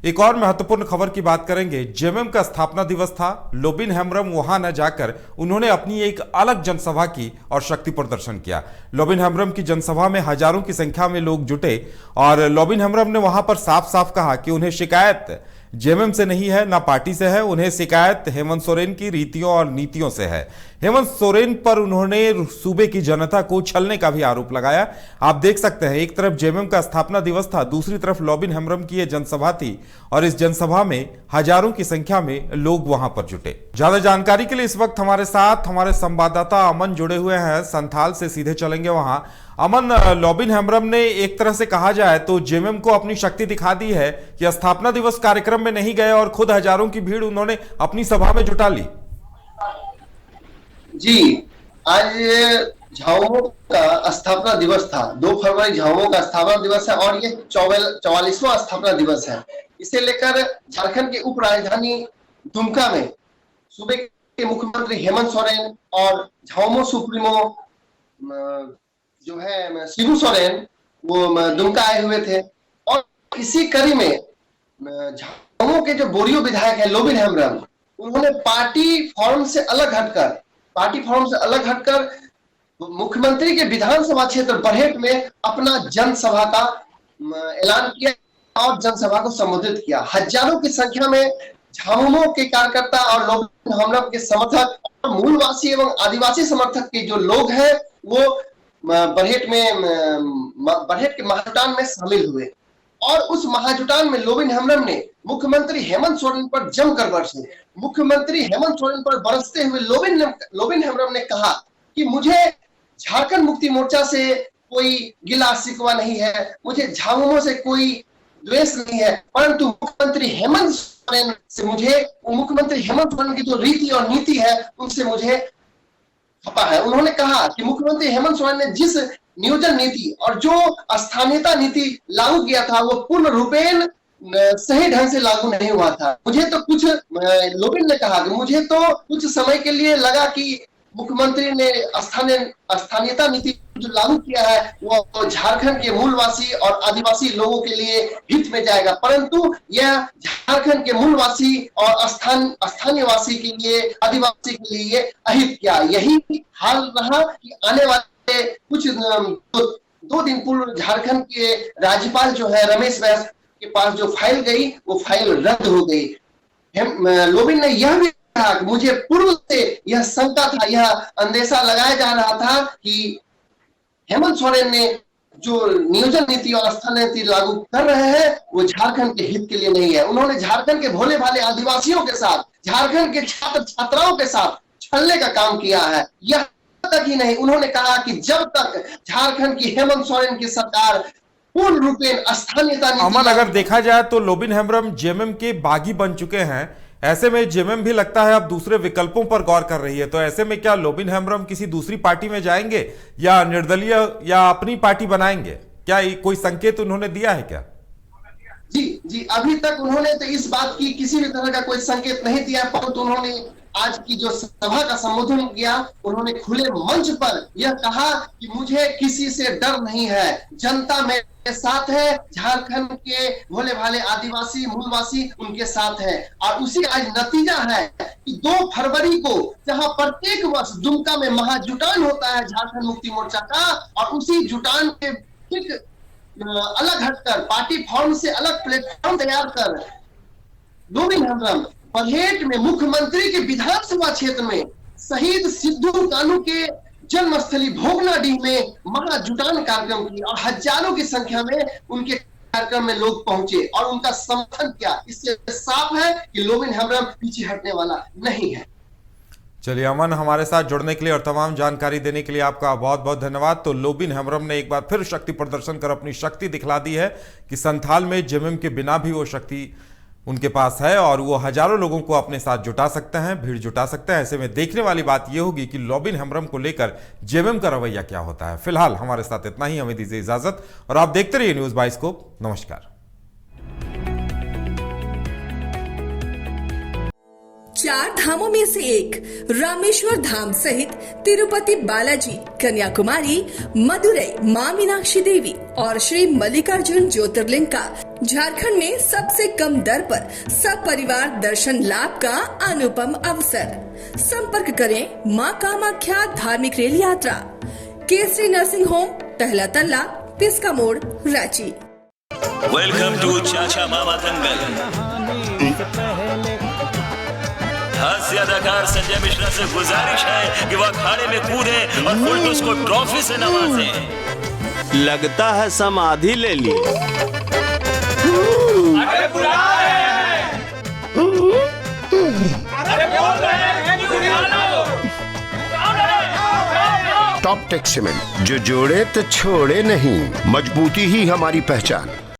एक और महत्वपूर्ण खबर की बात करेंगे। जेएमएम का स्थापना दिवस था। लोबिन हेम्ब्रम वहां न जाकर उन्होंने अपनी एक अलग जनसभा की और शक्ति प्रदर्शन किया। लोबिन हेम्ब्रम की जनसभा में हजारों की संख्या में लोग जुटे और लोबिन हेम्ब्रम ने वहां पर साफ साफ कहा कि उन्हें शिकायत जेएमएम से नहीं है, ना पार्टी से है, उन्हें शिकायत हेमंत सोरेन की रीतियों और नीतियों से है। हेमंत सोरेन पर उन्होंने सूबे की जनता को छलने का भी आरोप लगाया। आप देख सकते हैं, एक तरफ जेएमएम का स्थापना दिवस था, दूसरी तरफ लोबिन हेम्ब्रम की यह जनसभा थी और इस जनसभा में हजारों की संख्या में लोग वहां पर जुटे। ज्यादा जानकारी के लिए इस वक्त हमारे साथ हमारे संवाददाता अमन जुड़े हुए हैं संथाल से। सीधे चलेंगे वहां। अमन, लोबिन हेम्ब्रम ने एक तरह से कहा जाए तो जेएमएम को अपनी शक्ति दिखा दी है कि स्थापना दिवस कार्यक्रम में नहीं गए और खुद हजारों की भीड़ उन्होंने अपनी सभा में जुटा ली। जी, आज झामुमो का स्थापना दिवस था। 2 फरवरी झामुमो का स्थापना दिवस है और ये 44वां स्थापना दिवस है। इसे लेकर झारखंड के उप राजधानी दुमका में सूबे के मुख्यमंत्री हेमंत सोरेन और झामुमो सुप्रीमो जो है शिबू सोरेन वो दुमका आए हुए थे और इसी कड़ी में झामुमो के जो बोरियो विधायक है लोबिन हेम्ब्रम, उन्होंने पार्टी फॉर्म से अलग हटकर मुख्यमंत्री के विधानसभा क्षेत्र बरहेट में अपना जनसभा का ऐलान किया और जनसभा को संबोधित किया। हजारों की संख्या में झामुमो के कार्यकर्ता और लोबिन हेम्ब्रम के समर्थक और मूलवासी एवं आदिवासी समर्थक के जो लोग हैं वो बरहेट के महाजुटान में शामिल हुए और उस महाजुटान में लोबिन हेम्ब्रम ने मुख्यमंत्री हेमंत सोरेन पर जमकर बरसे। मुख्यमंत्री हेमंत सोरेन पर बरसते हुए लोबिन हेम्ब्रम ने कहा कि मुझे झारखंड मुक्ति मोर्चा से कोई गिला शिकवा नहीं है, मुझे झामुमो से कोई द्वेष नहीं है, परंतु मुख्यमंत्री हेमंत सोरेन की जो रीति और नीति है उनसे मुझे खपा है। उन्होंने कहा कि मुख्यमंत्री हेमंत सोरेन ने जिस नियोजन नीति और जो स्थानीयता नीति लागू किया था वो पूर्ण रूपेण सही ढंग से लागू नहीं हुआ था। लोबिन ने कहा कि मुझे तो कुछ समय के लिए लगा कि मुख्यमंत्री ने स्थानीयता नीति जो लागू किया है वो झारखंड के मूलवासी और आदिवासी लोगों के लिए हित में जाएगा, परंतु यह झारखंड के मूलवासी और स्थानीयवासी के लिए, आदिवासी के लिए अहित किया। यही हाल रहा कि आने वाले कुछ 2 दिन पूर्व झारखंड के राज्यपाल जो है रमेश बैस के पास जो फाइल गई वो फाइल रद्द हो गई। लोबिन ने यह भी कहा कि मुझे पूर्व से यह शंका था, यह अंदेशा लगाया जा रहा था कि हेमंत सोरेन ने जो नियोजन नीति और स्थानीय नीति लागू कर रहे हैं वो झारखंड के हित के लिए नहीं है। उन्होंने झारखंड के भोले भाले आदिवासियों के साथ, झारखंड के छात्र छात्राओं के साथ छलने का काम किया है। यह तक ही नहीं, उन्होंने कहा कि जब तक झारखंड की हेमंत सोरेन की सरकार पूर्ण रूपेण स्थानीयता नीति। अमन, अगर देखा जाए तो लोबिन हेम्ब्रम जेएमएम के बागी बन चुके हैं। ऐसे में जेएमएम भी लगता है अब दूसरे विकल्पों पर गौर कर रही है। तो ऐसे में क्या लोबिन हेम्ब्रम किसी दूसरी पार्टी में जाएंगे या निर्दलीय या अपनी पार्टी बनाएंगे? क्या कोई संकेत उन्होंने दिया है क्या? जी, अभी तक उन्होंने तो इस बात की किसी भी तरह का कोई संकेत नहीं दिया, परंतु उन्होंने आज की जो सभा का संबोधन किया उन्होंने खुले मंच पर यह कहा कि मुझे किसी से डर नहीं है, जनता मेरे साथ है, झारखंड के भोले भाले आदिवासी मूलवासी उनके साथ है। और उसी आज नतीजा है कि 2 फरवरी को जहां प्रत्येक वर्ष दुमका में महाजुटान होता है झारखंड मुक्ति मोर्चा का, और उसी जुटान के ठीक अलग हटकर पार्टी फॉर्म से अलग प्लेटफॉर्म तैयार कर लोबिन हेम्ब्रम बरहेट में मुख्यमंत्री के विधानसभा क्षेत्र में शहीद सिद्धू कानू के जन्मस्थली भोगनाडीह में महाजुटान कार्यक्रम की और हजारों की संख्या में उनके कार्यक्रम में लोग पहुंचे और उनका समर्थन किया। इससे साफ है कि लोबिन हेम्ब्रम पीछे हटने वाला नहीं है। चलिए अमन, हमारे साथ जुड़ने के लिए और तमाम जानकारी देने के लिए आपका बहुत बहुत धन्यवाद। तो लोबिन हेम्ब्रम ने एक बार फिर शक्ति प्रदर्शन कर अपनी शक्ति दिखला दी है कि संथाल में जेएमएम के बिना भी वो शक्ति उनके पास है और वो हजारों लोगों को अपने साथ जुटा सकते हैं, भीड़ जुटा सकते हैं। ऐसे में देखने वाली बात यह होगी कि लोबिन हेम्ब्रम को लेकर जेएमएम का रवैया क्या होता है। फिलहाल हमारे साथ इतना ही, हमें दीजिए इजाजत और आप देखते रहिए न्यूज़ बाइस्कोप। नमस्कार। 4 धामों में से एक रामेश्वर धाम सहित तिरुपति बालाजी, कन्याकुमारी, मदुरई, मां मीनाक्षी देवी और श्री मल्लिकार्जुन ज्योतिर्लिंग का झारखंड में सबसे कम दर पर सब परिवार दर्शन लाभ का अनुपम अवसर। संपर्क करें मां कामाख्या धार्मिक रेल यात्रा, केसरी नर्सिंग होम, पहला तल्ला, पिस्का मोड़, रांची। वेलकम टू चाचा मामा दंगल। हास्य अदाकार संजय मिश्रा से गुजारिश है कि वह अखाड़े में कूदे और फुलटूस को ट्रॉफी से नवाजे। लगता है समाधि ले ली। अरे बुला रहे हैं। अरे बोल रहे हैं कि बुला लो। टॉप टेक सीमेंट, जो जोड़े तो छोड़े नहीं, मजबूती ही हमारी पहचान।